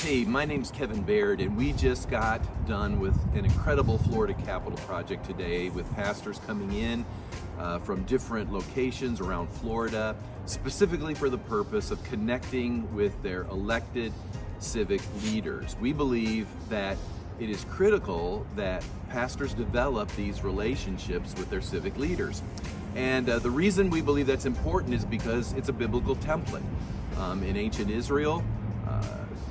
Hey, my name's Kevin Baird, and we just got done with an incredible Florida Capital project today with pastors coming in from different locations around Florida, specifically for the purpose of connecting with their elected civic leaders. We believe that it is critical that pastors develop these relationships with their civic leaders. And the reason we believe that's important is because it's a biblical template. In ancient Israel,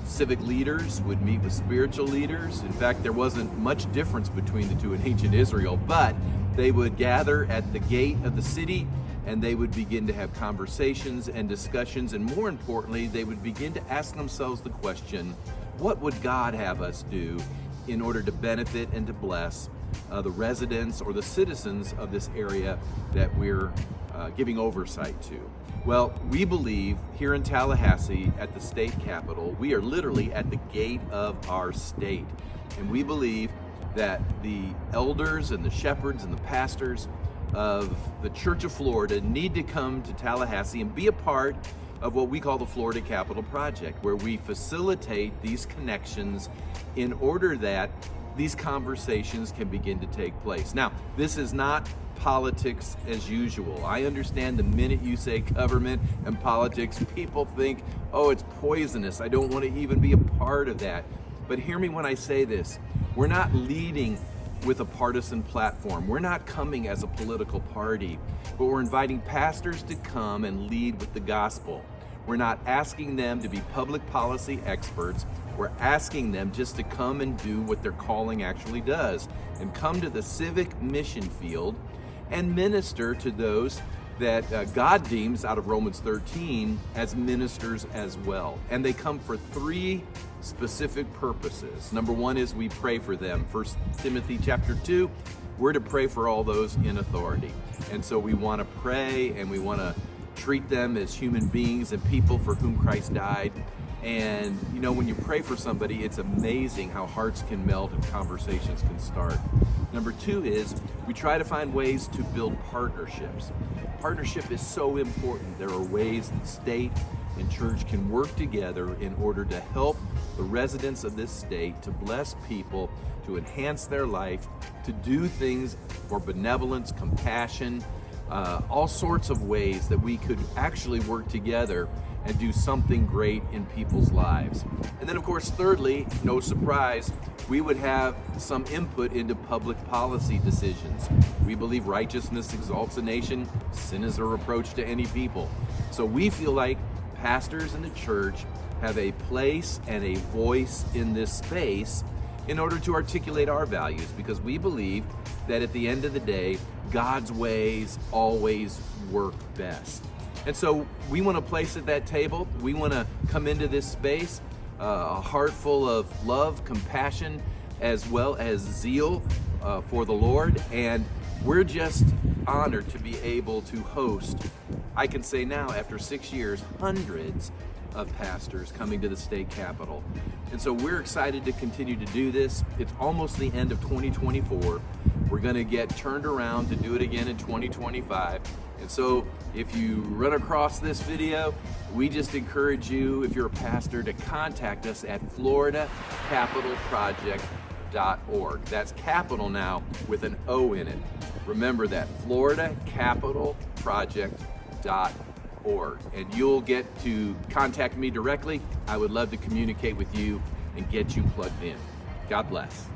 civic leaders would meet with spiritual leaders. In fact, there wasn't much difference between the two in ancient Israel, but they would gather at the gate of the city and they would begin to have conversations and discussions, and more importantly, they would begin to ask themselves the question, what would God have us do in order to benefit and to bless the residents or the citizens of this area that we're giving oversight to? Well, we believe here in Tallahassee at the state capitol, we are literally at the gate of our state. And we believe that the elders and the shepherds and the pastors of the Church of Florida need to come to Tallahassee and be a part of what we call the Florida Capital Project, where we facilitate these connections in order that these conversations can begin to take place. Now, this is not politics as usual. I understand the minute you say government and politics, people think, oh, it's poisonous. I don't want to even be a part of that. But hear me when I say this. We're not leading with a partisan platform. We're not coming as a political party, but we're inviting pastors to come and lead with the gospel. We're not asking them to be public policy experts. We're asking them just to come and do what their calling actually does and come to the civic mission field and minister to those that God deems out of Romans 13 as ministers as well. And they come for three specific purposes. Number one is we pray for them. 1 Timothy chapter 2, we're to pray for all those in authority. And so we want to pray and we want to treat them as human beings and people for whom Christ died. And you know, when you pray for somebody, it's amazing how hearts can melt and conversations can start. Number two is we try to find ways to build partnerships. Partnership is so important. There are ways that state and church can work together in order to help the residents of this state, to bless people, to enhance their life, to do things for benevolence, compassion, all sorts of ways that we could actually work together and do something great in people's lives. And then of course, thirdly, no surprise, we would have some input into public policy decisions. We believe righteousness exalts a nation, sin is a reproach to any people. So we feel like pastors in the church have a place and a voice in this space in order to articulate our values, because we believe that at the end of the day, God's ways always work best. And so we want to place at that table. We want to come into this space a heart full of love, compassion, as well as zeal for the Lord. And we're just honored to be able to host, I can say now after 6 years, hundreds of pastors coming to the state capitol. And so we're excited to continue to do this. It's almost the end of 2024. We're going to get turned around to do it again in 2025. And so if you run across this video, we just encourage you, if you're a pastor, to contact us at floridacapitalproject.org. That's capital now with an O in it. Remember that, floridacapitalproject.org. And you'll get to contact me directly. I would love to communicate with you and get you plugged in. God bless.